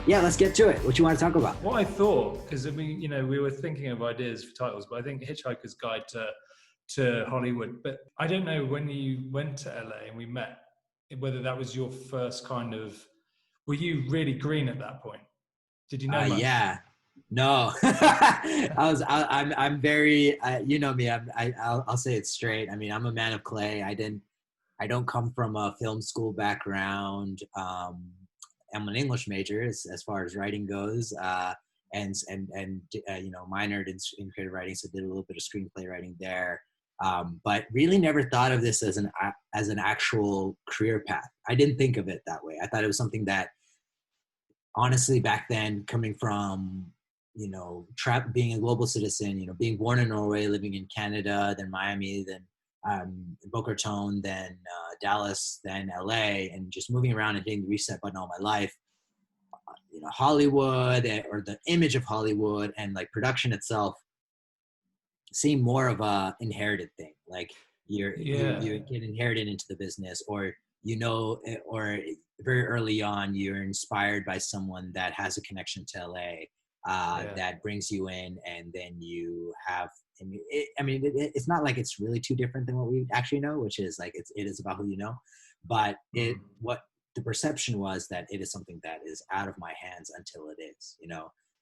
Yeah, let's get to it. What you want to talk about? What I thought, because I mean, we were thinking of ideas for titles, but I think Hitchhiker's Guide to Hollywood. But I don't know, when you went to LA and we met, whether that was your first kind of. Were you really green at that point? Did you know much? Yeah. No, I'm very, you know me, I'll say it straight. I mean, I'm a man of clay. I don't come from a film school background. I'm an English major as far as writing goes, and minored in creative writing, so did a little bit of screenplay writing there. But really never thought of this as an actual career path. I didn't think of it that way. I thought it was something that, honestly, back then, coming from being a global citizen, being born in Norway, living in Canada, then Miami, then Boca Raton, then Dallas, then LA, and just moving around and hitting the reset button all my life. Hollywood, or the image of Hollywood and like production itself seemed more of a inherited thing. Like you get inherited into the business, or or very early on you're inspired by someone that has a connection to LA that brings you in, and then you have. It's not like it's really too different than what we actually know, which is like it is about who you know, but what the perception was that it is something that is out of my hands until it is,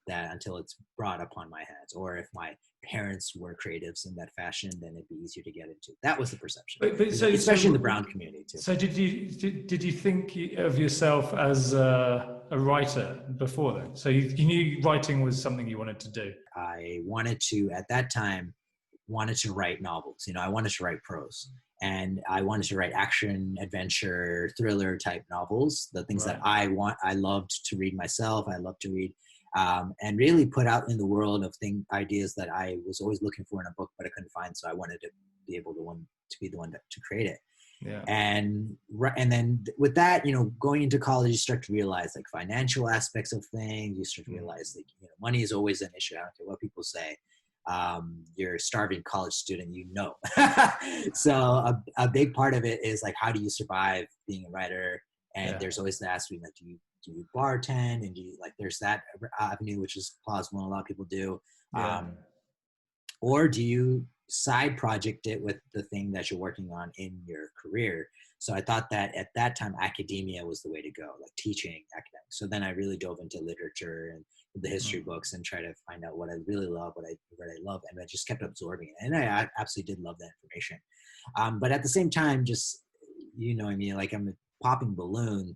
that until it's brought upon my hands, or if my parents were creatives in that fashion, then it'd be easier to get into. That was the perception, especially in the brown community too. So did you think of yourself as a writer before then? So you knew writing was something you wanted to do? I wanted to, at that time, write novels. I wanted to write prose. And I wanted to write action, adventure, thriller type novels, the things that I loved to read myself. I loved to read and really put out in the world of ideas that I was always looking for in a book, but I couldn't find. So I wanted to be able to be the one to create it. Yeah. And then with that, going into college, you start to realize like financial aspects of things. You start to realize like, money is always an issue. I don't care what people say. You're a starving college student, so a big part of it is like, how do you survive being a writer? And there's always the aspect, like, do you bartend, and there's that avenue, which is plausible and a lot of people do, or do you side project it with the thing that you're working on in your career? So I thought that at that time academia was the way to go, like teaching, academics. So then I really dove into literature and the history books and try to find out what I really love, what I love, and I just kept absorbing it. And I absolutely did love that information. But at the same time, just like I'm a popping balloon.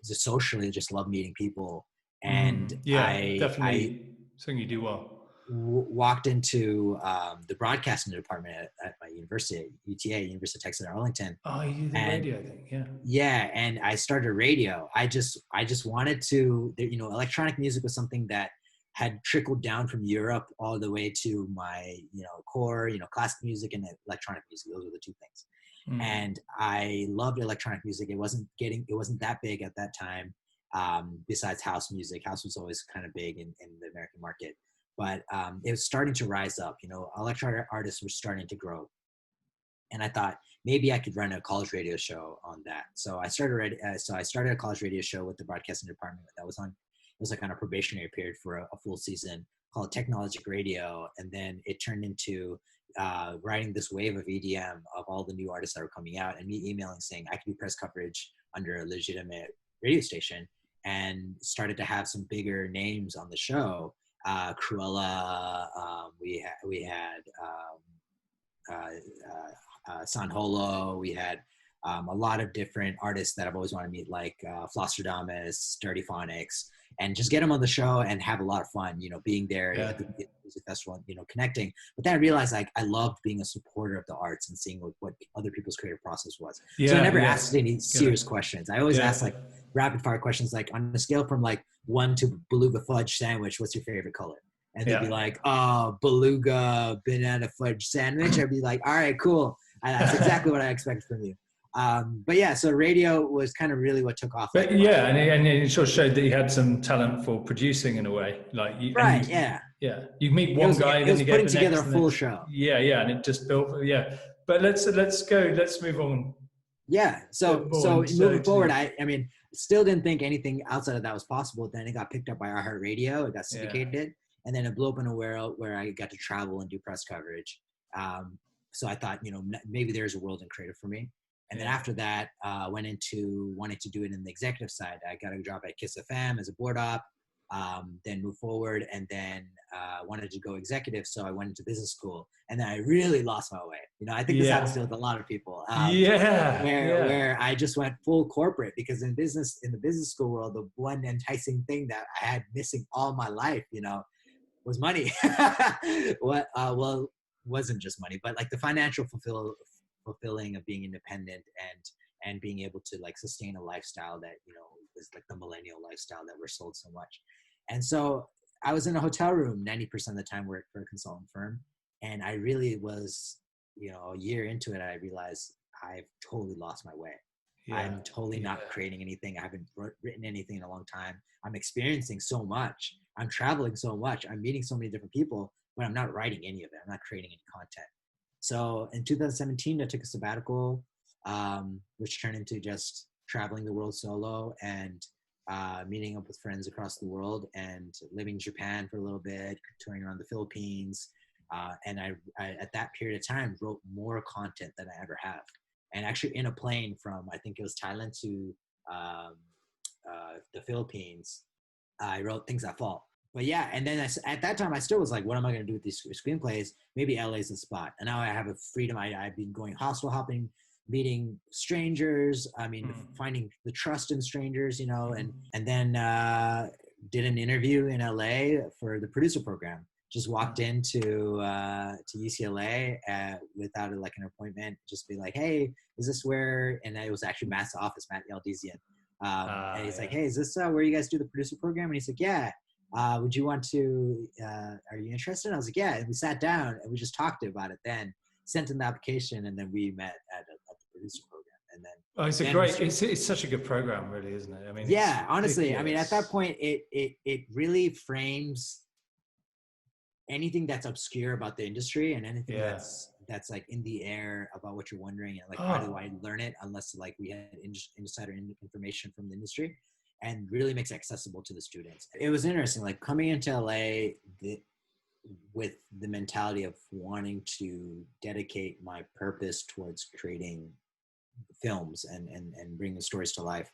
Just socially, just love meeting people, and definitely something you do well. Walked into the broadcasting department at my university, at UTA, University of Texas at Arlington. Oh, you did the radio thing, yeah. Yeah, and I started radio. I just wanted to, electronic music was something that had trickled down from Europe all the way to my, core, classical music and electronic music. Those were the two things. And I loved electronic music. It wasn't that big at that time. Besides house music, house was always kind of big in the American market. But it was starting to rise up. Electronic artists were starting to grow, and I thought maybe I could run a college radio show on that. So I started a college radio show with the broadcasting department. It was like on a probationary period for a full season, called Technologic Radio, and then it turned into writing this wave of EDM of all the new artists that were coming out, and me emailing saying I could do press coverage under a legitimate radio station, and started to have some bigger names on the show. Cruella, we had San Holo, we had a lot of different artists that I've always wanted to meet, like Flosstradamus, Dirty Phonics, and just get them on the show and have a lot of fun, being there at the music festival, connecting. But then I realized like I loved being a supporter of the arts and seeing what other people's creative process was. So I never asked any serious questions. I always asked like rapid fire questions, like on a scale from like 1 to beluga fudge sandwich, what's your favorite color? And they'd be like, oh, beluga banana fudge sandwich. I'd be like, all right, cool. That's exactly what I expected from you. But yeah, so radio was kind of really what took off. But and it sort of showed that you had some talent for producing in a way. Like you meet one guy, then you get putting together a full show. And it just built. But let's move on Yeah. Bit more So moving forward, totally. I mean, still didn't think anything outside of that was possible. Then it got picked up by iHeartRadio. It got Yeah. syndicated, and then it blew up in a world where I got to travel and do press coverage. Um, so I thought, maybe there's a world in creative for me. And then Yeah. after that, went into wanting to do it in the executive side. I got a job at Kiss FM as a board op. Then moved forward, and then wanted to go executive, so I went into business school, and then I really lost my way. I think this happens to Yeah. with a lot of people. Yeah. Yeah. Where I just went full corporate, because in the business school world, the one enticing thing that I had missing all my life, was money. What well wasn't just money, but like the financial fulfilling of being independent, and being able to like sustain a lifestyle that was like the millennial lifestyle that we're sold so much. And so I was in a hotel room 90% of the time, worked for a consultant firm, and I really was, a year into it, I realized I've totally lost my way. Yeah. I'm totally not Yeah. creating anything. I haven't written anything in a long time. I'm experiencing so much. I'm traveling so much. I'm meeting so many different people, but I'm not writing any of it. I'm not creating any content. So in 2017, I took a sabbatical, which turned into just traveling the world solo, and meeting up with friends across the world, and living in Japan for a little bit, touring around the Philippines. And I, at that period of time, wrote more content than I ever have. And actually in a plane from, I think it was Thailand to um, the Philippines, I wrote Things That Fall. But yeah, and then at that time, I still was like, what am I going to do with these screenplays? Maybe LA's the spot. And now I have a freedom. I've been going hostel hopping, meeting strangers. I mean, finding the trust in strangers, and then did an interview in LA for the producer program. Just walked into to UCLA without like an appointment. Just be like, hey, is this where? And it was actually Matt's office, Matt Yaldizian. And he's like, hey, is this where you guys do the producer program? And he's like, yeah. Would you want to, are you interested? And I was like, yeah. And we sat down and we just talked about it then, sent in the application, and then we met at the producer program. And then, Oh, it's a great, it's such a good program, really, isn't it? I mean, yeah, it's honestly, I mean, at that ridiculous. point, it really frames anything that's obscure about the industry, and anything Yeah. that's like in the air about what you're wondering, and like, how do Oh, I learn it unless like we had insider information from the industry, and really makes it accessible to the students. It was interesting, like coming into LA with the mentality of wanting to dedicate my purpose towards creating films and bringing the stories to life.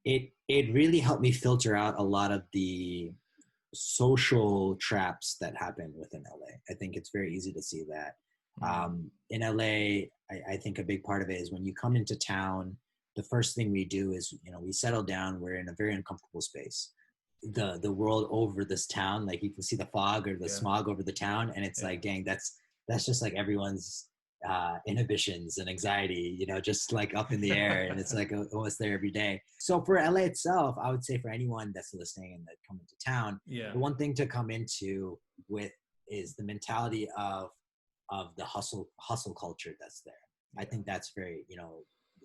It really helped me filter out a lot of the social traps that happen within LA. I think it's very easy to see that. In LA, I think a big part of it is when you come into town, the first thing we do is, we settle down, we're in a very uncomfortable space. The world over this town, like you can see the fog or the yeah. smog over the town, and it's like, dang, that's just like everyone's inhibitions and anxiety, just like up in the air, and it's like almost there every day. So for LA itself, I would say for anyone that's listening and that come into town, Yeah. the one thing to come into with is the mentality of the hustle culture that's there. I think that's very,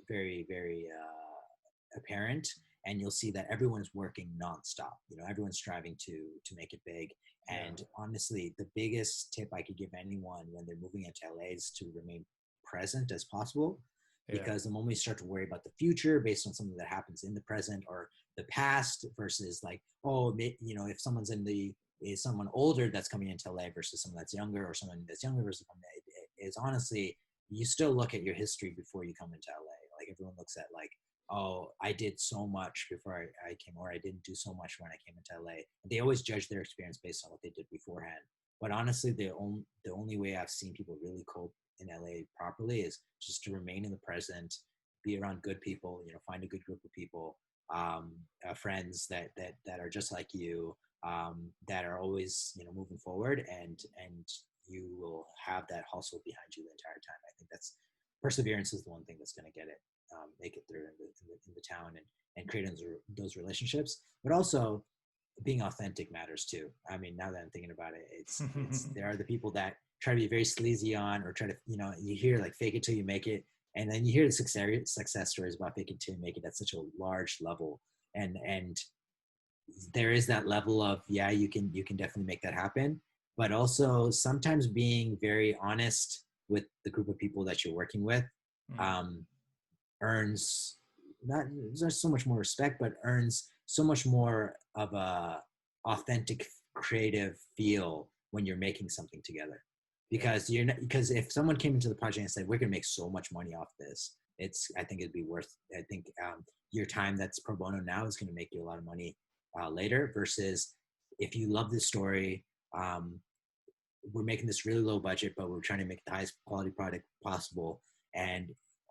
very, very apparent. And you'll see that everyone's working nonstop. Everyone's striving to make it big. And honestly, the biggest tip I could give anyone when they're moving into LA is to remain present as possible. Because the moment you start to worry about the future based on something that happens in the present or the past versus like, if someone's is someone older that's coming into LA versus someone that's younger, or someone that's younger versus someone that is, honestly, you still look at your history before you come into LA. Like everyone looks at like, oh, I did so much before I came, or I didn't do so much when I came into LA. They always judge their experience based on what they did beforehand. But honestly, the only way I've seen people really cope in LA properly is just to remain in the present, be around good people, find a good group of people, friends that are just like you, that are always, moving forward, and you will have that hustle behind you the entire time. I think that's perseverance is the one thing that's going to get it, make it through in the town, and create those relationships. But also being authentic matters too. I mean, now that I'm thinking about it, it's there are the people that try to be very sleazy on, or try to, you hear like fake it till you make it. And then you hear the success stories about fake it till you make it at such a large level. And there is that level of, yeah, you can definitely make that happen. But also sometimes being very honest with the group of people that you're working with, earns not so much more respect, but earns so much more of a authentic creative feel when you're making something together. Because you're not, because if someone came into the project and said, we're going to make so much money off this, I think it'd be worth, I think your time that's pro bono now is going to make you a lot of money later, versus if you love this story, we're making this really low budget, but we're trying to make the highest quality product possible, and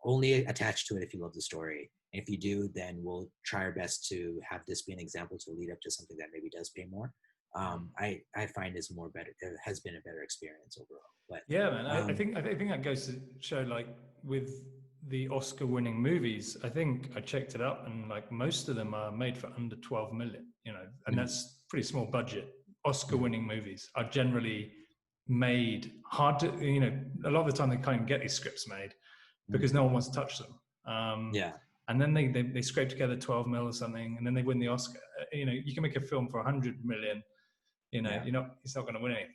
only attach to it if you love the story. And if you do, then we'll try our best to have this be an example to lead up to something that maybe does pay more. I find is more better. It has been a better experience overall. But yeah, man, I think that goes to show, like with the Oscar-winning movies, I think I checked it up, and like most of them are made for under 12 million. You know, and that's pretty small budget. Oscar-winning movies are generally made hard to, you know, a lot of the time they can't even get these scripts made because no one wants to touch them. And then they scrape together 12 mil or something, and then they win the Oscar. You know, you can make a film for 100 million. You know, it's not going to win anything.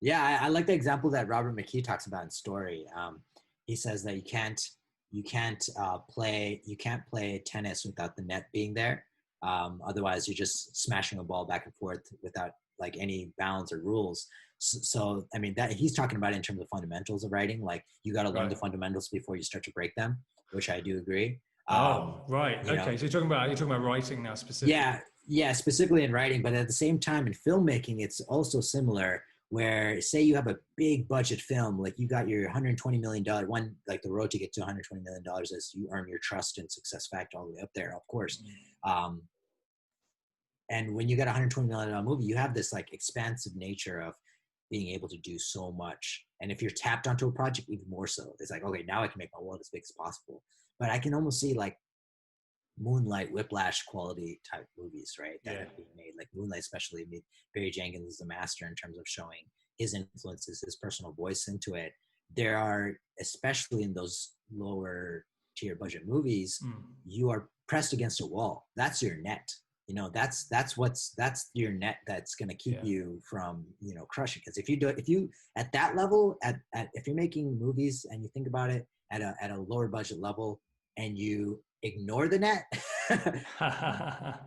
Yeah, I like the example that Robert McKee talks about in Story. He says that you can't play tennis without the net being there. Otherwise, you're just smashing a ball back and forth without like any balance or rules. So I mean, that he's talking about it in terms of fundamentals of writing. Like you got to learn the fundamentals before you start to break them, which I do agree. Right. Okay. So you're talking about writing now specifically. Yeah, specifically in writing, but at the same time in filmmaking, it's also similar. Where say you have a big budget film, like you got your $120 million one, like the road to get to $120 million as you earn your trust and success factor all the way up there, of course. And when you got a $120 million movie, you have this like expansive nature of being able to do so much. And if you're tapped onto a project, even more so. It's like, okay, now I can make my world as big as possible. But I can almost see like Moonlight, Whiplash quality type movies, right? That are being made. Like Moonlight, especially, I mean, Barry Jenkins is a master in terms of showing his influences, his personal voice into it. There are, especially in those lower tier budget movies, you are pressed against a wall. That's your net. You know, that's your net that's going to keep you from, you know, crushing. Because if you at that level, if you're making movies and you think about it at a lower budget level and you ignore the net,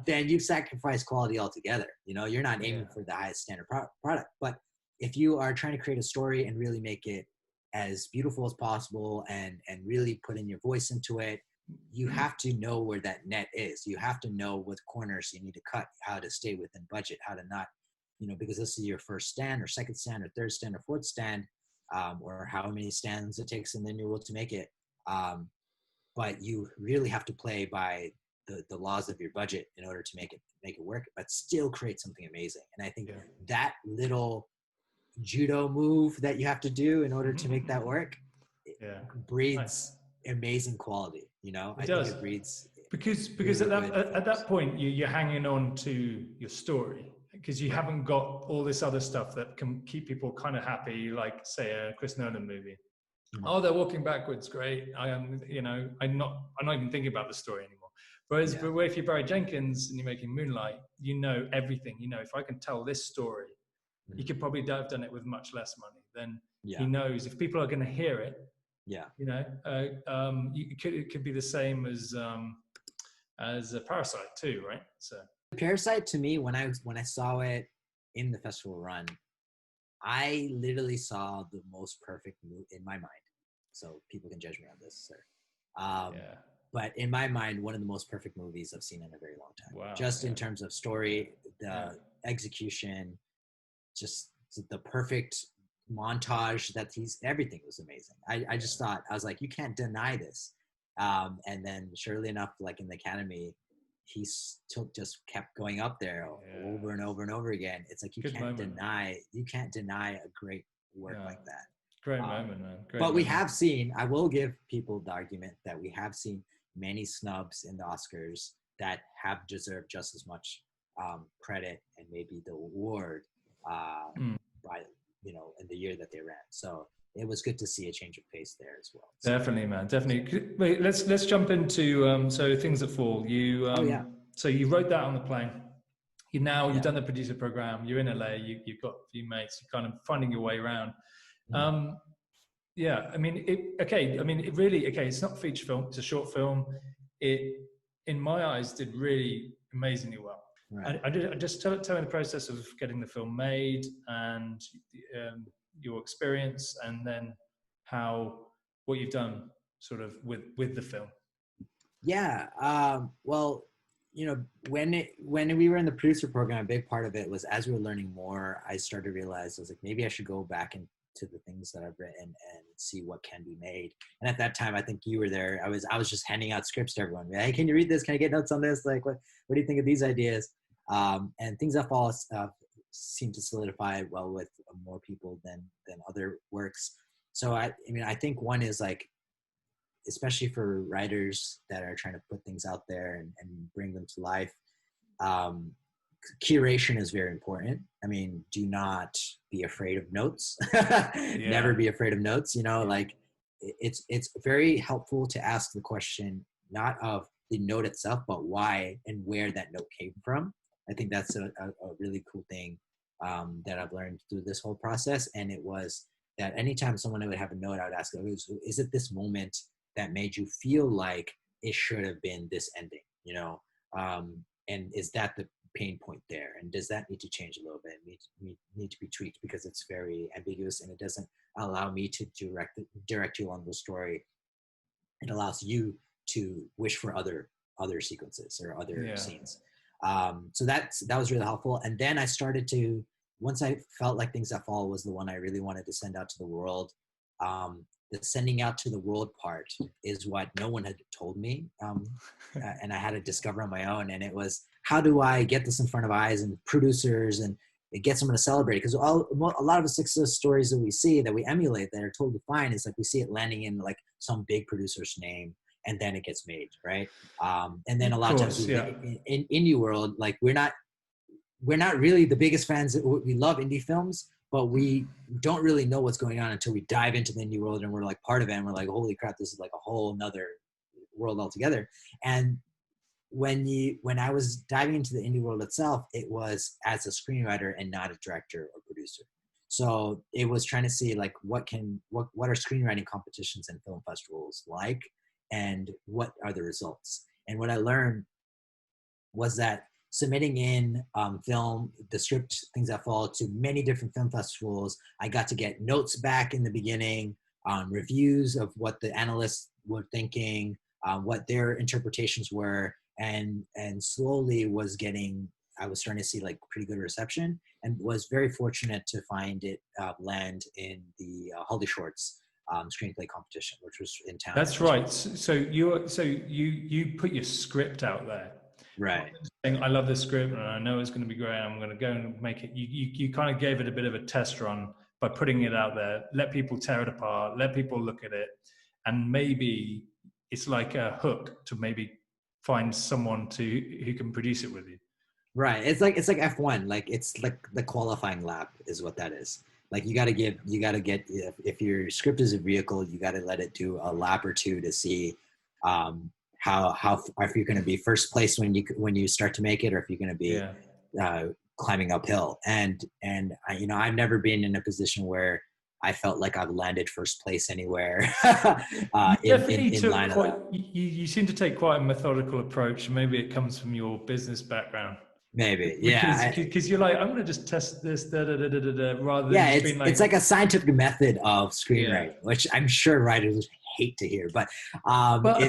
then you've sacrificed quality altogether. You know, you're not aiming for the highest standard product. But if you are trying to create a story and really make it as beautiful as possible and really put in your voice into it, you have to know where that net is. You have to know what corners you need to cut, how to stay within budget, how to not, you know, because this is your first stand or second stand or third stand or fourth stand, or how many stands it takes in the new world to make it. But you really have to play by the laws of your budget in order to make it work, but still create something amazing. And I think that little judo move that you have to do in order to make that work breeds amazing quality. You know, I think it breeds because at that point you're hanging on to your story because you haven't got all this other stuff that can keep people kind of happy, like say a Chris Nolan movie. Oh, they're walking backwards. Great. I am, you know, I'm not even thinking about the story anymore. Whereas if you're Barry Jenkins and you're making Moonlight, you know everything. You know, if I can tell this story, he could probably have done it with much less money. Then he knows if people are going to hear it. You know, it could be the same as a Parasite too, right? So Parasite, to me, when I saw it in the festival run, I literally saw the most perfect movie in my mind. So people can judge me on this, sir. But in my mind, one of the most perfect movies I've seen in a very long time. Wow, just in terms of story, the execution, just the perfect montage everything was amazing. I just thought, I was like, you can't deny this. And then surely enough, like in the Academy, he just kept going up there over and over and over again. It's like you can't deny a great work like that. Great moment, man. We have seen, I will give people the argument that we have seen many snubs in the Oscars that have deserved just as much credit and maybe the award by, you know, in the year that they ran. So it was good to see a change of pace there as well. So, definitely, man. Definitely. Wait, let's jump into so Things That Fall. You so you wrote that on the plane. You've done the producer program. You're in LA. You've got a few mates. You're kind of finding your way around. Yeah, I mean, okay. I mean, it really, okay. It's not a feature film; it's a short film. It, in my eyes, did really amazingly well. Right. I just tell me the process of getting the film made and your experience, and then what you've done sort of with the film. Yeah. Well, when we were in the producer program, a big part of it was as we were learning more, I started to realize I was like, maybe I should go back into the things that I've written and see what can be made. And at that time, I think you were there. I was just handing out scripts to everyone. Hey, can you read this? Can I get notes on this? Like, what do you think of these ideas? And things that fall seem to solidify well with more people than other works. So I mean, I think one is like, especially for writers that are trying to put things out there and bring them to life, um, curation is very important. I mean, do not be afraid of notes. Never Yeah, be afraid of notes. Like it's very helpful to ask the question not of the note itself, but why and where that note came from. I think that's a really cool thing that I've learned through this whole process. And it was that anytime someone would have a note, I would ask, is it this moment that made you feel like it should have been this ending, and is that the pain point there? And does that need to change a little bit, need to be tweaked because it's very ambiguous and it doesn't allow me to direct you along the story. It allows you to wish for other sequences or other yeah. scenes. So that was really helpful. And then I started to, once I felt like Things That Fall was the one I really wanted to send out to the world, the sending out to the world part is what no one had told me. And I had to discover on my own. And it was, how do I get this in front of eyes and producers and get someone to celebrate? Because a lot of the success stories that we see, that we emulate, that are totally fine, is like we see it landing in like some big producer's name and then it gets made, right? And then a Of lot of times course, yeah. in indie world, like we're not really the biggest fans. We love indie films, but we don't really know what's going on until we dive into the indie world and we're like part of it. And we're like, holy crap, this is like a whole nother world altogether. And when I was diving into the indie world itself, it was as a screenwriter and not a director or producer. So it was trying to see like what are screenwriting competitions and film festivals like, and what are the results. And what I learned was that submitting in the script, Things That Fall, to many different film festivals, I got to get notes back in the beginning, reviews of what the analysts were thinking, what their interpretations were, and slowly I was starting to see like pretty good reception, and was very fortunate to find it land in the Holly Shorts screenplay competition, which was in town. That's right. So you put your script out there. Right. Saying, I love this script and I know it's going to be great. I'm going to go and make it. You kind of gave it a bit of a test run by putting it out there. Let people tear it apart. Let people look at it, and maybe it's like a hook to maybe find someone who can produce it with you. Right. It's like F1. Like it's like the qualifying lap is what that is. Like you got to get, if your script is a vehicle, you got to let it do a lap or two to see how if you're going to be first place when you start to make it, or if you're going to be climbing uphill. And I've never been in a position where I felt like I've landed first place anywhere. You seem to take quite a methodical approach. Maybe it comes from your business background. Maybe, because yeah. Because you're like, I'm going to just test this, rather than It's like a scientific method of screenwriting, yeah. which I'm sure writers hate to hear. But but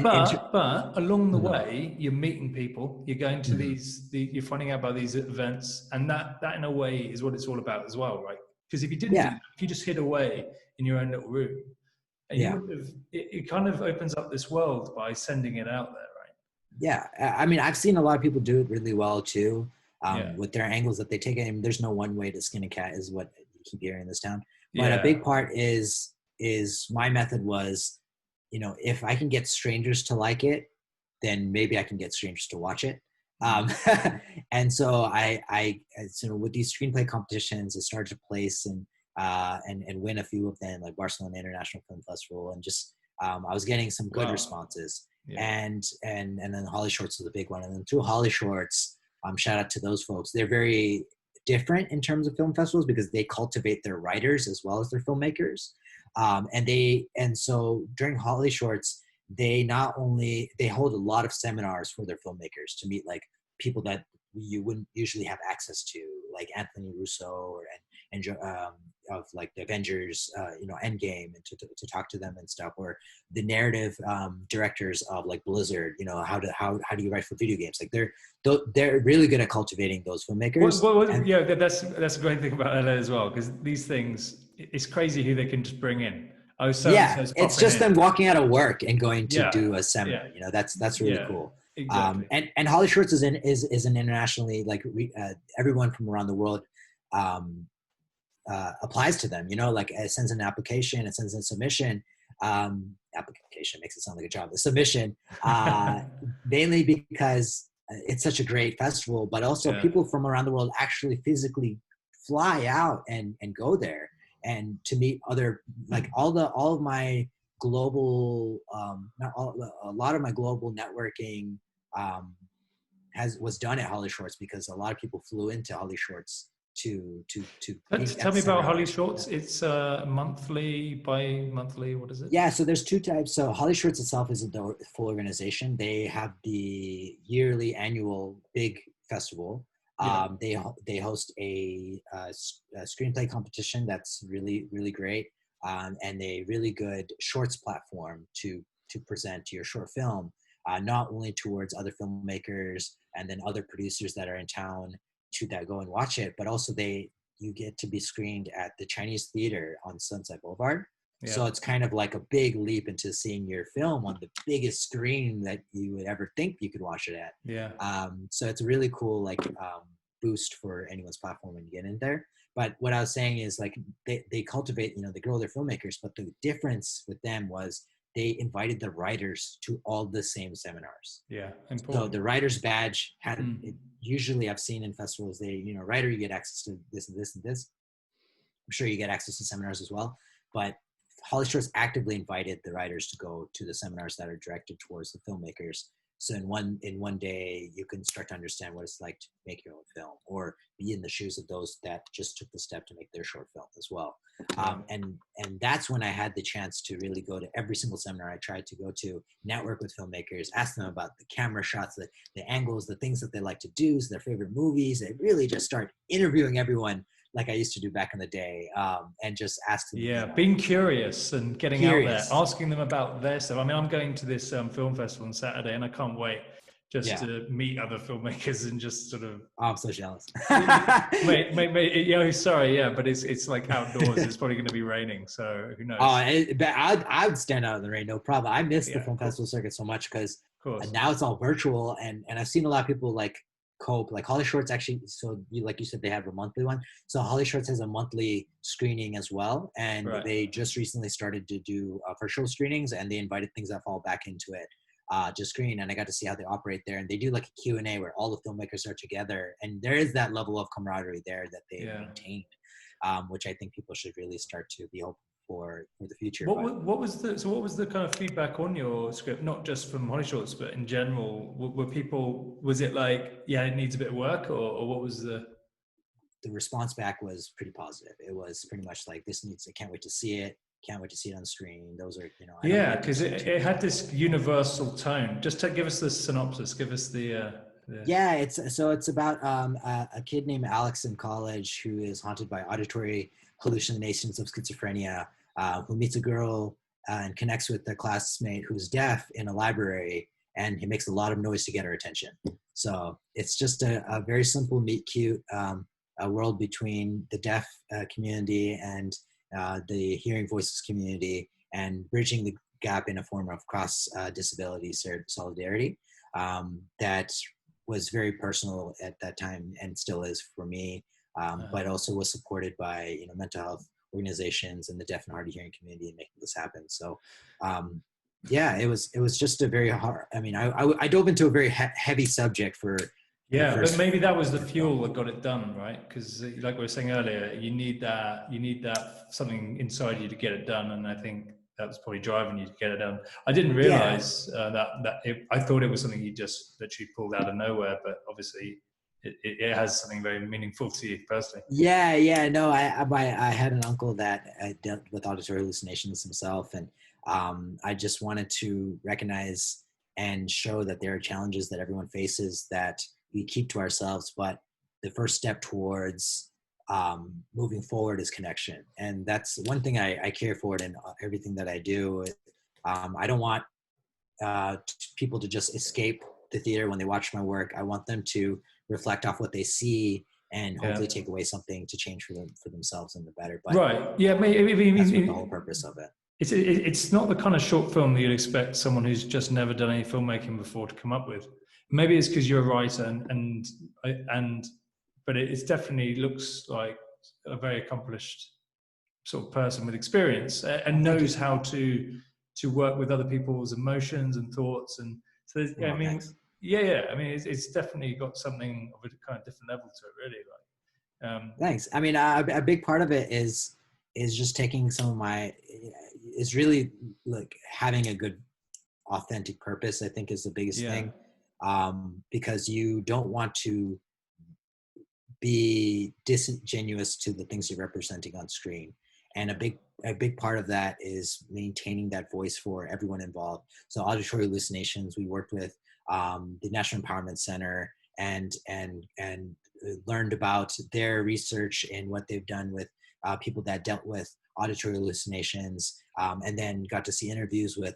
along the way, you're meeting people. You're going to you're finding out about these events, and that in a way is what it's all about as well, right? Because if you didn't do that, if you just hid away in your own little room, and you would have, it kind of opens up this world by sending it out there, right? Yeah, I mean, I've seen a lot of people do it really well too, with their angles that they take. I mean, there's no one way to skin a cat, is what you keep hearing in this town. But a big part is my method was, if I can get strangers to like it, then maybe I can get strangers to watch it. And so I with these screenplay competitions, I started to place and win a few of them, like Barcelona International Film Festival, and just I was getting some good responses. And then Holly Shorts was a big one. And then through Holly Shorts, shout out to those folks. They're very different in terms of film festivals because they cultivate their writers as well as their filmmakers. And so during Holly Shorts, they hold a lot of seminars for their filmmakers to meet like people that you wouldn't usually have access to, like Anthony Russo of like the Avengers, Endgame, and to talk to them and stuff, or the narrative directors of like Blizzard. How do you write for video games? Like they're really good at cultivating those filmmakers. Yeah, that's a great thing about LA as well, because these things, it's crazy who they can just bring in. Oh, so and Yeah, so's it's popping just them in. walking out of work and going to Yeah, do a yeah, seminar. That's really yeah, cool. exactly. And Holly Shorts is an internationally, like everyone from around the world applies to them. Like it sends an application, it sends a submission. Application makes it sound like a job. The submission, mainly because it's such a great festival, but also Yeah. people from around the world actually physically fly out and go there and to meet other, like all of my global, not all, a lot of my global networking was done at Holly Shorts, because a lot of people flew into Holly Shorts to meet at Tell the me about seminar. Holly Shorts. It's monthly, bi-monthly. What is it? Yeah, so there's two types. So Holly Shorts itself is a full organization. They have the yearly annual big festival. Yeah. They host a screenplay competition that's really, really great, and a really good shorts platform to present your short film, not only towards other filmmakers and then other producers that are in town that go and watch it, but also you get to be screened at the Chinese Theater on Sunset Boulevard. Yeah. So it's kind of like a big leap into seeing your film on the biggest screen that you would ever think you could watch it at. Yeah. So it's a really cool boost for anyone's platform when you get in there. But what I was saying is like they cultivate, they grow their filmmakers, but the difference with them was they invited the writers to all the same seminars. Yeah, important. So the writer's badge usually I've seen in festivals, writer, you get access to this and this and this. I'm sure you get access to seminars as well, but Holly Shorts actively invited the writers to go to the seminars that are directed towards the filmmakers. So in one day, you can start to understand what it's like to make your own film, or be in the shoes of those that just took the step to make their short film as well. And that's when I had the chance to really go to every single seminar I tried to go to, network with filmmakers, ask them about the camera shots, the angles, the things that they like to do, so their favorite movies. They really just start interviewing everyone like I used to do back in the day, and just ask them. Yeah, being curious and getting out there, asking them about their stuff. I mean, I'm going to this film festival on Saturday, and I can't wait just to meet other filmmakers and just sort of. Oh, I'm so jealous. Sorry, but it's like outdoors. It's probably going to be raining, so who knows? I would stand out in the rain, no problem. I miss the film festival circuit so much because now it's all virtual, and I've seen a lot of people cope. Like Holly Shorts actually, so like you said, they have a monthly one. So Holly Shorts has a monthly screening as well, and they just recently started to do virtual screenings, and they invited things that fall back into it to screen, and I got to see how they operate there. And they do like a Q&A where all the filmmakers are together, and there is that level of camaraderie there that they maintained, which I think people should really start to be hopeful for the future. What was the kind of feedback on your script, not just from Holly Shorts, but in general? Was it like, it needs a bit of work, or what was the response back? Was pretty positive. It was pretty much like, I can't wait to see it. Can't wait to see it on screen. Those are, because it had this universal tone. Just to give us the synopsis, give us the it's about a kid named Alex in college who is haunted by auditory hallucinations of schizophrenia, who meets a girl and connects with a classmate who's deaf in a library, and he makes a lot of noise to get her attention. So it's just a very simple, meet cute a world between the deaf community and the hearing voices community, and bridging the gap in a form of cross disability solidarity that was very personal at that time and still is for me, but also was supported by mental health organizations and the deaf and hard of hearing community in making this happen. So it was just a very hard, I dove into a very heavy subject for but maybe that was the fuel that got it done, right? Because like we were saying earlier, you need that something inside you to get it done, and I think that was probably driving you to get it done. I didn't realize I thought it was something you just literally pulled out of nowhere, but obviously it has something very meaningful to you personally. Yeah. No, I had an uncle that dealt with auditory hallucinations himself, and I just wanted to recognize and show that there are challenges that everyone faces that we keep to ourselves, but the first step towards moving forward is connection, and that's one thing I care for in everything that I do. I don't want people to just escape the theater when they watch my work. I want them to reflect off what they see and hopefully take away something to change for themselves and the better. But right, yeah, that's what the whole purpose of it. It's not the kind of short film that you'd expect someone who's just never done any filmmaking before to come up with. Maybe it's because you're a writer, but it definitely looks like a very accomplished sort of person with experience and knows how to work with other people's emotions and thoughts. And so, I mean, thanks. yeah. I mean, it's definitely got something of a kind of different level to it, really. Like, thanks. I mean, a big part of it is just taking some of my, is really like having a good, authentic purpose. I think is the biggest thing, because you don't want to be disingenuous to the things you're representing on screen. And a big part of that is maintaining that voice for everyone involved. So auditory hallucinations, we worked with the National Empowerment Center and learned about their research and what they've done with people that dealt with auditory hallucinations, and then got to see interviews with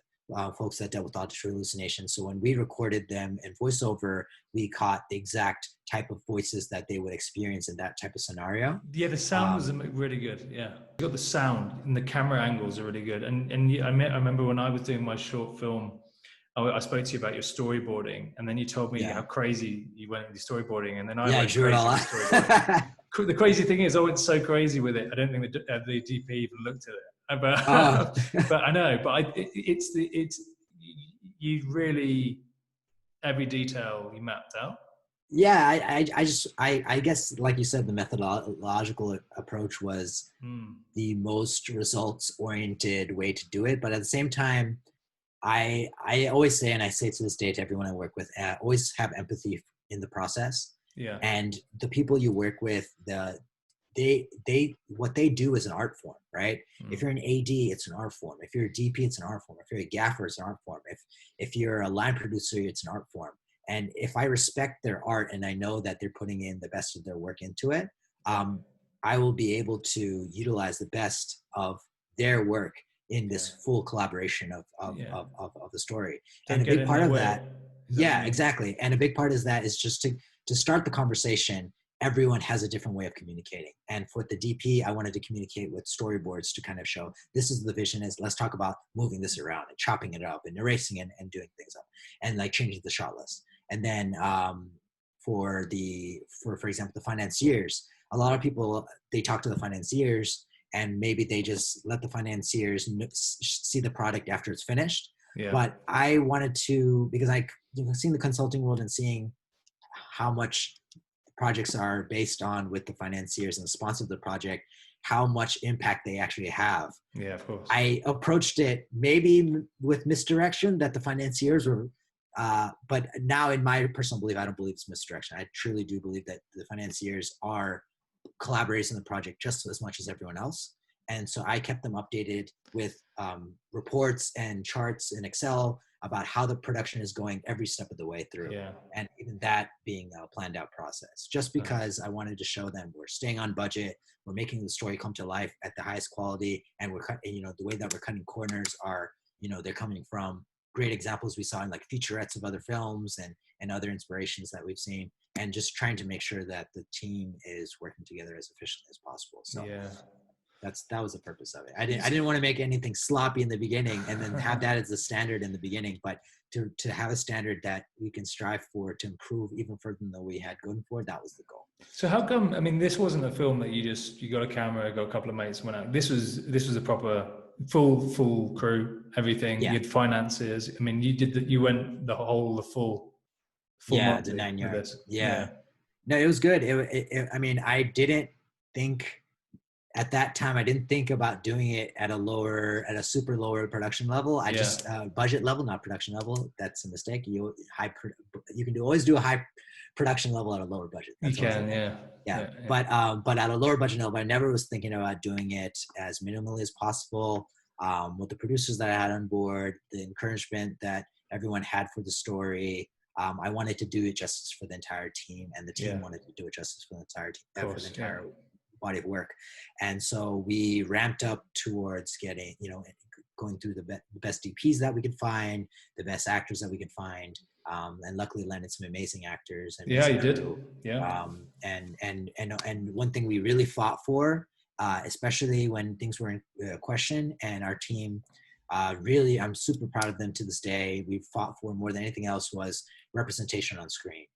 folks that dealt with auditory hallucinations. So when we recorded them in voiceover, we caught the exact type of voices that they would experience in that type of scenario. Yeah, the sound was really good. Yeah, you got the sound and the camera angles are really good. And I remember when I was doing my short film, I spoke to you about your storyboarding, and then you told me how crazy you went with the storyboarding, and then I went drew it crazy all with storyboarding. The crazy thing is, I went so crazy with it, I don't think the DP even looked at it. But I know, but it's you really, every detail you mapped out. Yeah, I guess, like you said, the methodological approach was the most results oriented way to do it. But at the same time, I always say, and I say to this day to everyone I work with, always have empathy in the process. Yeah. And the people you work with, they what they do is an art form, right? If you're an AD, it's an art form. If you're a DP, it's an art form. If you're a gaffer, it's an art form. If you're a line producer, it's an art form. And if I respect their art and I know that they're putting in the best of their work into it, I will be able to utilize the best of their work in this full collaboration of the story. And a big part of that, exactly. And a big part of that is just to start the conversation. Everyone has a different way of communicating. And for the DP, I wanted to communicate with storyboards to kind of show this is the vision is, let's talk about moving this around and chopping it up and erasing it and doing things up and like changing the shot list. And then for example, the financiers, a lot of people, they talk to the financiers and maybe they just let the financiers see the product after it's finished. Yeah. But I wanted to, because seeing the consulting world and seeing how much projects are based on with the financiers and the sponsor of the project, how much impact they actually have. Yeah, of course. I approached it maybe with misdirection that the financiers were, but now in my personal belief, I don't believe it's misdirection. I truly do believe that the financiers are collaborators in the project just as much as everyone else. And so I kept them updated with reports and charts in Excel about how the production is going every step of the way through. Yeah. And even that being a planned out process, just because I wanted to show them we're staying on budget, we're making the story come to life at the highest quality, and we're the way that we're cutting corners are, they're coming from great examples we saw in like featurettes of other films and other inspirations that we've seen, and just trying to make sure that the team is working together as efficiently as possible. So that was the purpose of it. I didn't want to make anything sloppy in the beginning and then have that as the standard in the beginning, but to have a standard that we can strive for to improve even further than we had going forward, that was the goal. So how come, I mean, this wasn't a film that you got a camera, got a couple of mates and went out. This was a proper full crew, everything. Yeah. You had finances. I mean, you went the full yeah, the 9 yards. Yeah. No, it was good. I mean, I didn't think at that time, I didn't think about doing it at a super lower production level. I Yeah. just budget level, not production level. That's a mistake. You can always do a high production level at a lower budget. You That's always can, okay. yeah. Yeah. Yeah. But at a lower budget level, I never was thinking about doing it as minimally as possible. With the producers that I had on board, the encouragement that everyone had for the story, I wanted to do it justice for the entire team, and the team Yeah. wanted to do it justice for the entire team, Of for the course, yeah. entire body of work. And so we ramped up towards getting, going through the best DPs that we could find, the best actors that we could find, and luckily landed some amazing actors. And Yeah, amazing you did. crew. Yeah. And one thing we really fought for, especially when things were in question, and our team, really, I'm super proud of them to this day. We fought for more than anything else was representation on screen.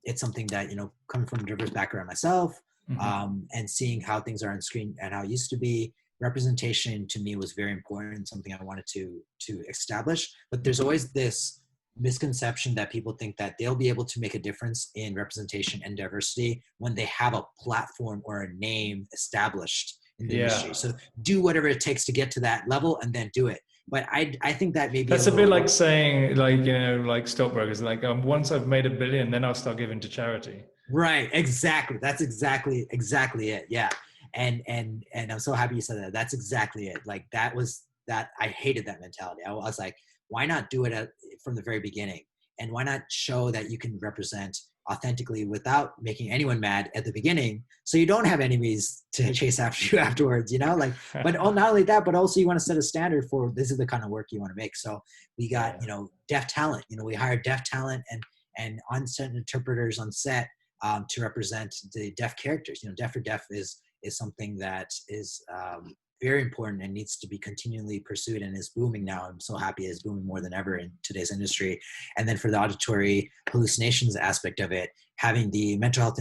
It's something that, coming from a diverse background myself, and seeing how things are on screen and how it used to be, representation to me was very important, something I wanted to establish. But there's always this misconception that people think that they'll be able to make a difference in representation and diversity when they have a platform or a name established in the industry. So do whatever it takes to get to that level and then do it. But I think that maybe that's a bit like saying, like stockbrokers, like once I've made $1 billion, then I'll start giving to charity. Right. Exactly. That's exactly it. Yeah. And I'm so happy you said that. That's exactly it. Like that I hated that mentality. I was like, why not do it from the very beginning? And why not show that you can represent authentically without making anyone mad at the beginning, so you don't have enemies to chase after you afterwards, but not only that, but also you want to set a standard for this is the kind of work you want to make. So we got, deaf talent, we hired deaf talent and on-set interpreters on set to represent the deaf characters. Deaf or deaf is something that is very important and needs to be continually pursued and is booming now. I'm so happy it's booming more than ever in today's industry. And then for the auditory hallucinations aspect of it, having the mental health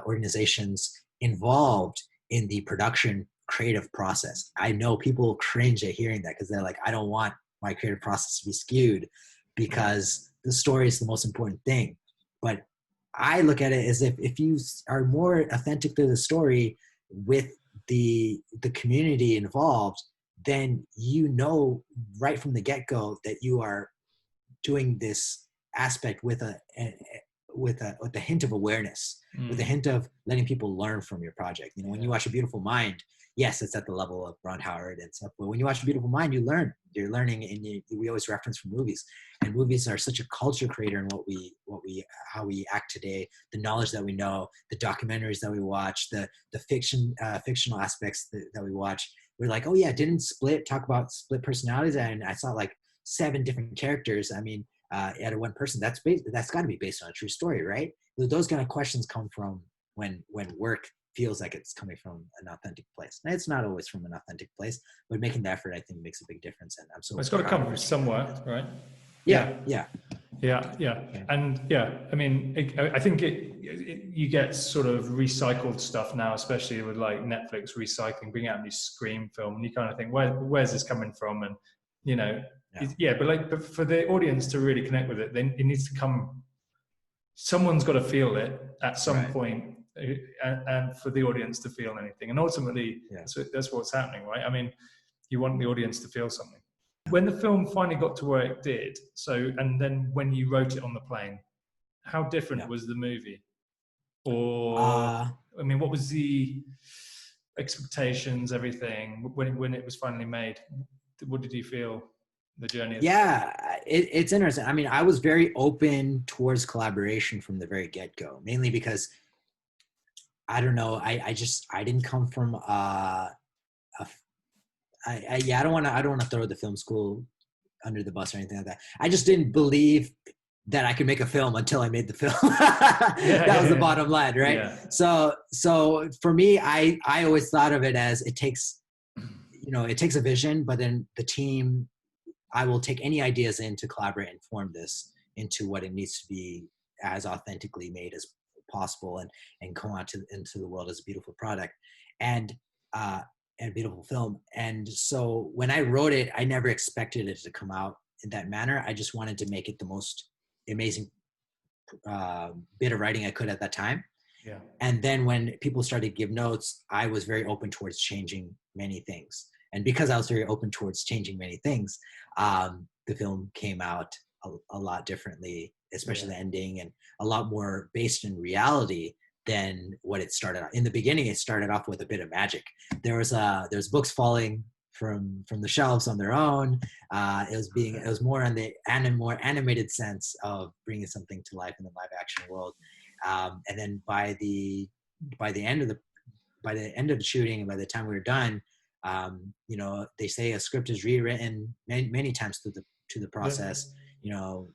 organizations involved in the production creative process. I know people cringe at hearing that because they're like, I don't want my creative process to be skewed because the story is the most important thing. But I look at it as if you are more authentic to the story with the community involved, then right from the get-go that you are doing this aspect with a hint of awareness, with a hint of letting people learn from your project. When you watch A Beautiful Mind, yes, it's at the level of Ron Howard and stuff, but when you watch A Beautiful Mind, you learn. You're learning, and we always reference from movies, and movies are such a culture creator in how we act today. The knowledge that we know, the documentaries that we watch, the fictional aspects that we watch. We're like, oh yeah, didn't talk about split personalities, and I saw like 7 different characters. I mean, out of one person. That's got to be based on a true story, right? Those kind of questions come from when work feels like it's coming from an authentic place. And it's not always from an authentic place, but making the effort, I think, makes a big difference. And I'm so it's got to come from somewhere, right? Yeah. And I mean, I think you get sort of recycled stuff now, especially with like Netflix recycling, bringing out a new Scream film, and you kind of think, where's this coming from? And but for the audience to really connect with it, then it needs to come. Someone's got to feel it at some point, and for the audience to feel anything. And ultimately, that's what's happening, right? I mean, you want the audience to feel something. When the film finally got to where it did, and then when you wrote it on the plane, how different was the movie? Or I mean, what was the expectations, everything when it was finally made? What did you feel? The journey? It's interesting. I mean, I was very open towards collaboration from the very get-go, mainly because I don't know, I didn't come from I don't want to throw the film school under the bus or anything like that. I just didn't believe that I could make a film until I made the film. That was the bottom line, right? Yeah. So for me, I always thought of it as it takes a vision, but then the team, I will take any ideas in to collaborate and form this into what it needs to be as authentically made as possible and come out into the world as a beautiful product and a beautiful film. And so when I wrote it, I never expected it to come out in that manner. I just wanted to make it the most amazing bit of writing I could at that time. Yeah. And then when people started to give notes, I was very open towards changing many things. And because I was very open towards changing many things, the film came out a lot differently, especially Yeah. the ending, and a lot more based in reality than what it started out. In the beginning, it started off with a bit of magic. There's books falling from the shelves on their own. It was more on the more animated sense of bringing something to life in the live action world. And then by the end of the shooting, and by the time we were done, they say a script is rewritten many times through the process. You know,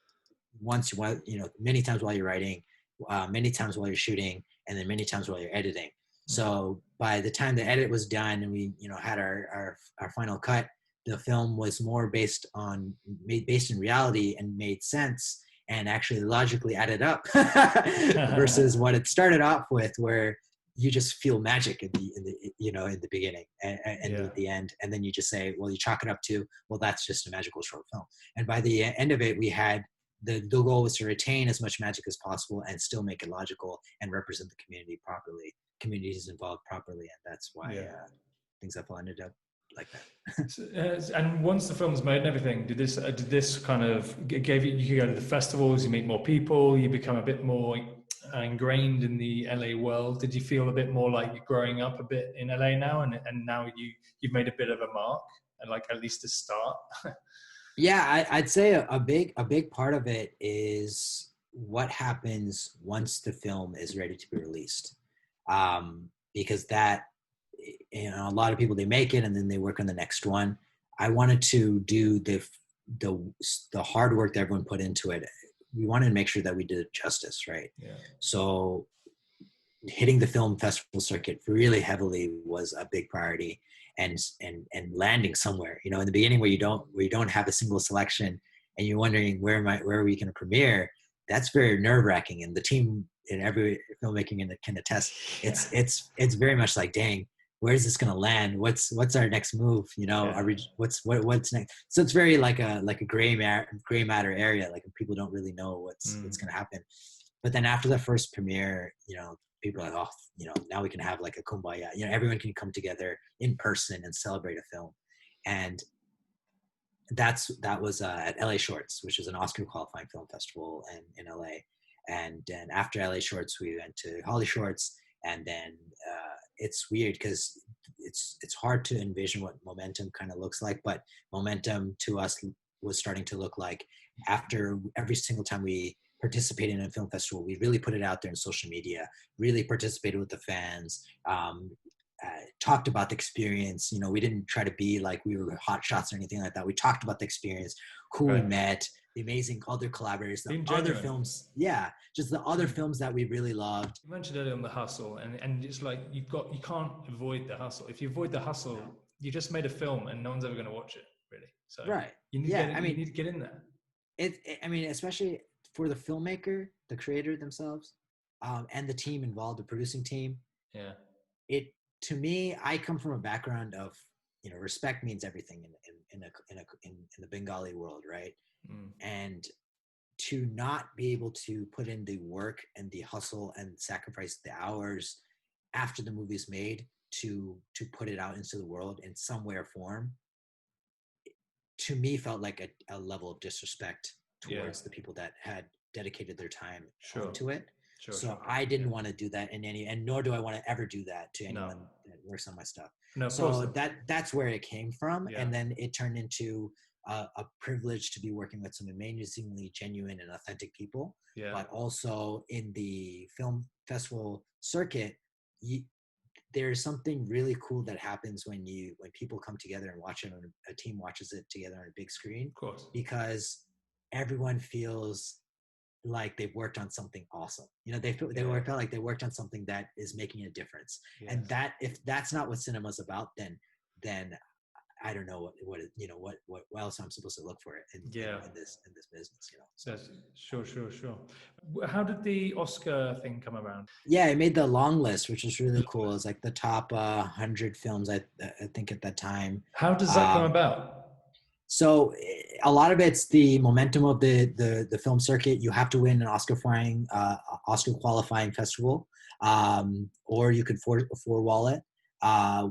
many times while you're writing, many times while you're shooting, and then many times while you're editing. So by the time the edit was done and we had our final cut, the film was more based in reality and made sense and actually logically added up versus what it started off with, where you just feel magic in the beginning and at the end, and then you just say, well, you chalk it up to, well, that's just a magical short film. And by the end of it, we had the goal was to retain as much magic as possible and still make it logical and represent the communities involved properly, and that's why things have all ended up like that. So, and once the film's made and everything, did this kind of gave you could go to the festivals, you meet more people, you become a bit more ingrained in the LA world? Did you feel a bit more like you're growing up a bit in LA now, and now you've made a bit of a mark, and like at least a start? Yeah, I'd say a big part of it is what happens once the film is ready to be released, because that, a lot of people, they make it and then they work on the next one. I wanted to do the hard work that everyone put into it. We wanted to make sure that we did it justice, right? Yeah. So hitting the film festival circuit really heavily was a big priority, and landing somewhere, in the beginning where you don't have a single selection and you're wondering where are we going to premiere. That's very nerve-wracking, and the team in every filmmaking can attest. It's very much like, dang, where's this going to land? What's our next move? What's next? So it's very like a gray matter area. Like people don't really know what's going to happen. But then after the first premiere, people are like, oh, now we can have like a kumbaya. Everyone can come together in person and celebrate a film. And that was at LA Shorts, which is an Oscar qualifying film festival in LA. And then after LA Shorts, we went to Holly Shorts. And then it's weird because it's hard to envision what momentum kind of looks like. But momentum to us was starting to look like, after every single time we participated in a film festival, we really put it out there in social media, really participated with the fans, talked about the experience. We didn't try to be like we were hot shots or anything like that. We talked about the experience, who we met, the amazing other collaborators, the other films. Yeah, just the other films that we really loved. You mentioned earlier on the hustle, and it's like you can't avoid the hustle. If you avoid the hustle, you just made a film and no one's ever going to watch it, really. So right. You need to get in there. Especially for the filmmaker, the creator themselves, and the team involved, the producing team. Yeah. To me, I come from a background of, respect means everything in the Bengali world, right? And to not be able to put in the work and the hustle and sacrifice the hours after the movie's made to put it out into the world in some way or form, to me felt like a level of disrespect towards the people that had dedicated their time into it. I didn't want to do that and nor do I want to ever do that to anyone that works on my stuff. So that's where it came from. And then it turned into a privilege to be working with some amazingly genuine and authentic people. But also in the film festival circuit, there's something really cool that happens when people come together and watch it, and a team watches it together on a big screen. Of course. Because everyone feels like they've worked on something awesome. They felt like they worked on something that is making a difference. And that, if that's not what cinema's about, then I don't know what else I'm supposed to look for it in this business. So sure. How did the Oscar thing come around? Yeah, it made the long list, which is really cool. It's like the top 100 films I think at that time. How does that come about? So a lot of it's the momentum of the film circuit. You have to win an Oscar qualifying festival, or you could four wall it.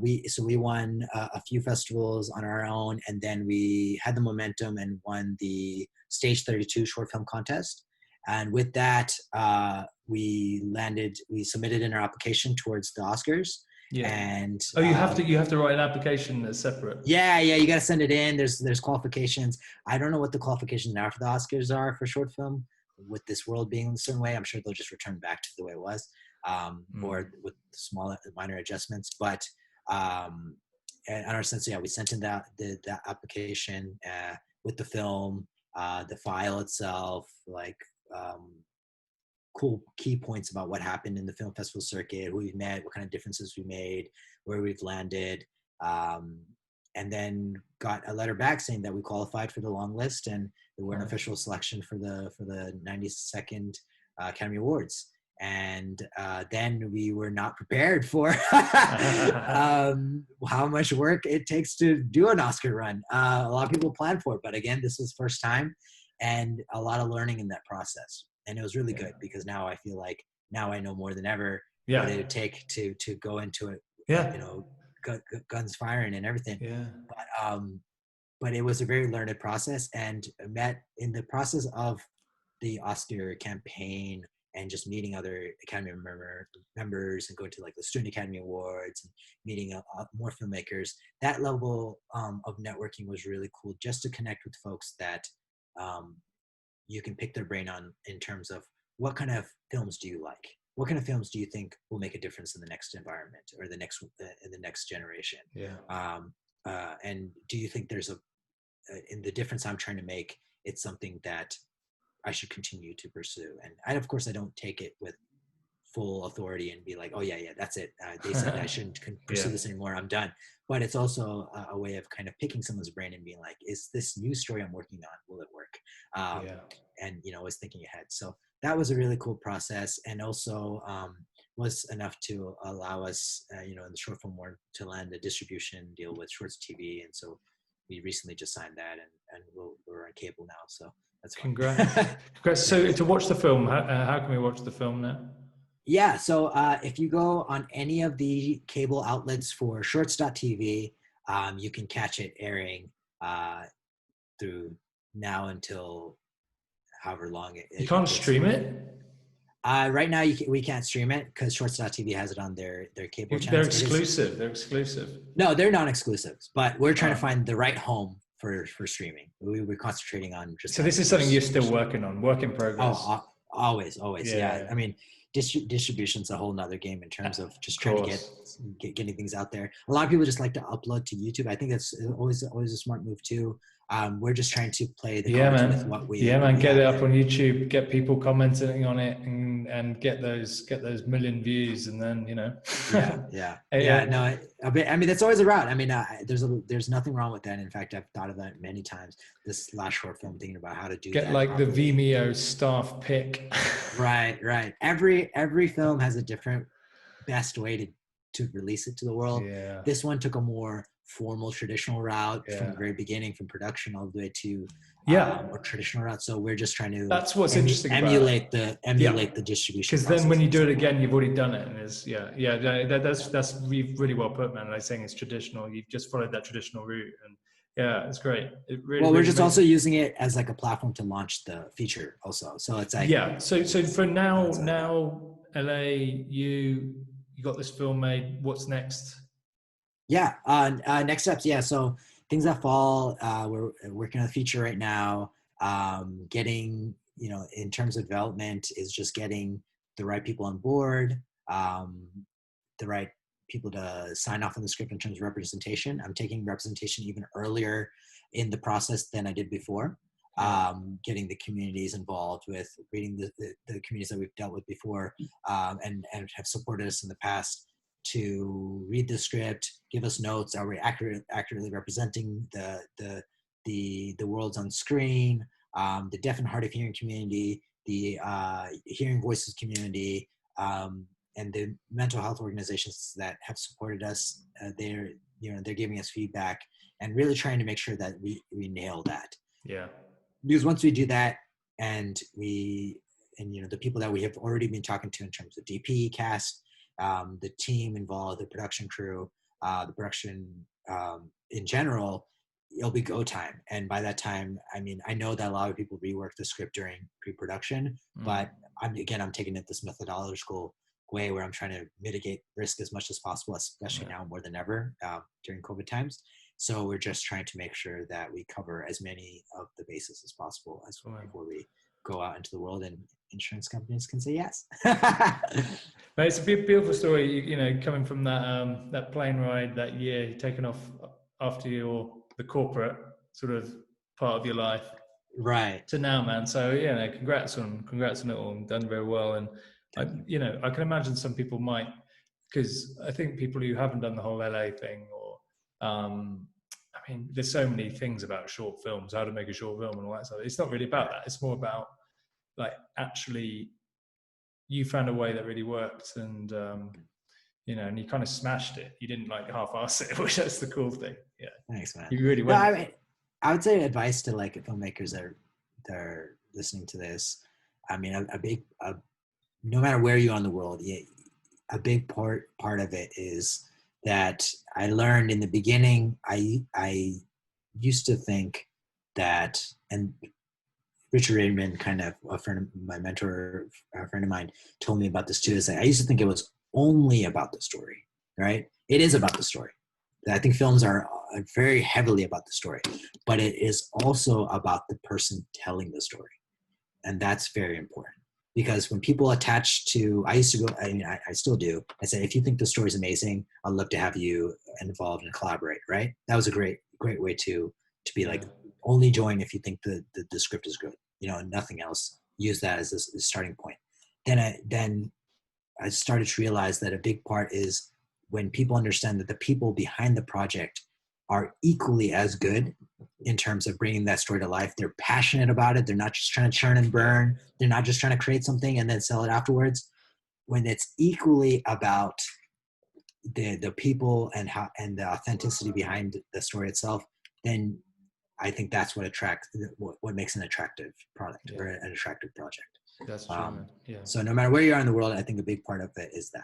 We won a few festivals on our own, and then we had the momentum and won the Stage 32 short film contest. And with that, we submitted in our application towards the Oscars. Yeah. And Oh, you have to write an application that's separate. yeah, you got to send it in. There's qualifications. I don't know what the qualifications now for the Oscars are for short film. With this world being a certain way, I'm sure they'll just return back to the way it was, or with small minor adjustments. But in our sense, yeah, we sent in that application with the film, the file itself, like cool key points about what happened in the film festival circuit, who we met, what kind of differences we made, where we've landed, and then got a letter back saying that we qualified for the long list and we were an official selection for the 92nd Academy Awards. And then we were not prepared for how much work it takes to do an Oscar run. A lot of people plan for it, but again, this was first time, and a lot of learning in that process. And it was really good because now I feel like now I know more than ever what it would take to go into it. Guns firing and everything. Yeah. But it was a very learned process, and met in the process of the Oscar campaign and just meeting other Academy members and going to like the Student Academy Awards and meeting more filmmakers. That level of networking was really cool, just to connect with folks that you can pick their brain on in terms of what kind of films do you like? What kind of films do you think will make a difference in the next environment or in the next generation? Yeah. And do you think there's in the difference I'm trying to make, it's something that I should continue to pursue? And of course, I don't take it with full authority and be like, oh yeah, that's it. They said I shouldn't pursue this anymore. I'm done. But it's also a way of kind of picking someone's brain and being like, is this new story I'm working on, will it work? And, always thinking ahead. So that was a really cool process. And also was enough to allow us, in the short film world to land a distribution deal with Shorts TV. And so we recently just signed that, and we're on cable now. So that's fun. Congrats. So to watch the film, how can we watch the film now? Yeah, so if you go on any of the cable outlets for Shorts.tv, you can catch it airing through now until however long you can't stream it? Right now, we can't stream it because Shorts.tv has it on their cable channels. They're exclusive. No, they're non-exclusives, but we're trying to find the right home for streaming. We're concentrating on just. So this is something you're still working on, work in progress. Oh, always. Yeah. I mean, distribution's a whole nother game in terms of just trying to getting things out there. A lot of people just like to upload to YouTube. I think that's always a smart move too. We're just trying to play the cards with what we get it up on YouTube, get people commenting on it, and get those million views, and then No, I mean that's always a route. I mean, there's nothing wrong with that. In fact, I've thought of that many times. This last short film, thinking about how to do get like properly. The Vimeo staff pick. Right. Every film has a different best way to release it to the world. Yeah. This one took a more formal traditional route from the very beginning, from production all the way to more traditional route. So we're just trying to interesting emulate the distribution. Because then when you do it again, you've already done it, and that's really well put, man. Like saying it's traditional, you've just followed that traditional route, and it's great. It really, we're just also using it as like a platform to launch the feature also. So it's like So for now LA, you got this film made. What's next? Next steps. So things that fall, we're working on a feature right now. Getting, in terms of development is just getting the right people on board, the right people to sign off on the script in terms of representation. I'm taking representation even earlier in the process than I did before. Getting the communities involved with reading the communities that we've dealt with before, and have supported us in the past, to read the script, give us notes. Are we accurately representing the worlds on screen? The deaf and hard of hearing community, the hearing voices community, and the mental health organizations that have supported us. They're giving us feedback and really trying to make sure that we nail that. Yeah. Because once we do that, and the people that we have already been talking to in terms of DP, cast, the team involved, the production crew, the production in general, it'll be go time. And by that time, I mean, I know that a lot of people rework the script during pre-production, but I'm taking it this methodological way where I'm trying to mitigate risk as much as possible, especially now more than ever during COVID times. So we're just trying to make sure that we cover as many of the bases as possible before we go out into the world and insurance companies can say yes. But it's a beautiful story, you know, coming from that plane ride that year, taking off after the corporate sort of part of your life, right, to now, man. So yeah, no, congrats on it all. Done very well. And I can imagine some people might, because I think people who haven't done the whole LA thing, or I mean, there's so many things about short films, how to make a short film and all that stuff. It's not really about that. It's more about like actually you found a way that really worked, and and you kind of smashed it. You didn't like half-ass it, which that's the cool thing. Yeah, thanks, man. You really went. No, I mean, I would say advice to like filmmakers that are listening to this. I mean, no matter where you are in the world, a big part of it is that I learned in the beginning. I used to think that, and Richard Raymond, kind of a friend of my mentor, a friend of mine, told me about this too. Is that I used to think it was only about the story, right? It is about the story. I think films are very heavily about the story, but it is also about the person telling the story. And that's very important, because when people attach to, I used to go, I mean, I still do. I say, if you think the story is amazing, I'd love to have you involved and collaborate, right? That was a great way to be like, only join if you think the script is good, and nothing else. Use that as a starting point. Then I started to realize that a big part is when people understand that the people behind the project are equally as good in terms of bringing that story to life. They're passionate about it. They're not just trying to churn and burn. They're not just trying to create something and then sell it afterwards. When it's equally about the people and the authenticity behind the story itself, then I think that's what makes an attractive product or an attractive project. That's true. Yeah. So no matter where you are in the world, I think a big part of it is that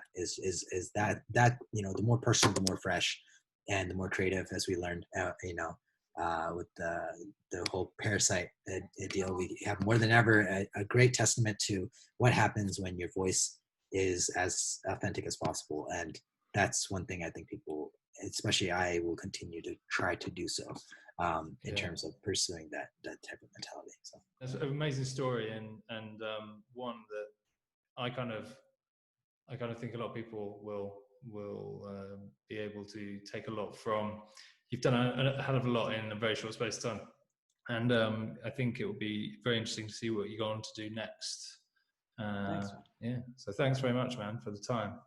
the more personal, the more fresh, and the more creative, as we learned, with the whole Parasite deal, we have more than ever a great testament to what happens when your voice is as authentic as possible. And that's one thing I think people, especially I, will continue to try to do so in terms of pursuing that type of mentality. So that's an amazing story, and one that I kind of think a lot of people will be able to take a lot from. You've done a hell of a lot in a very short space of time, and I think it will be very interesting to see what you go on to do next. Thanks. Yeah, so thanks very much, man, for the time.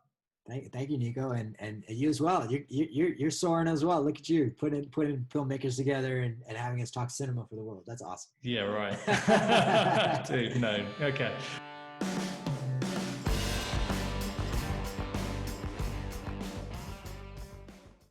Thank you, Nico, and you as well. You're soaring as well. Look at you putting filmmakers together and having us talk cinema for the world. That's awesome. Yeah, right. Dude, no. Okay.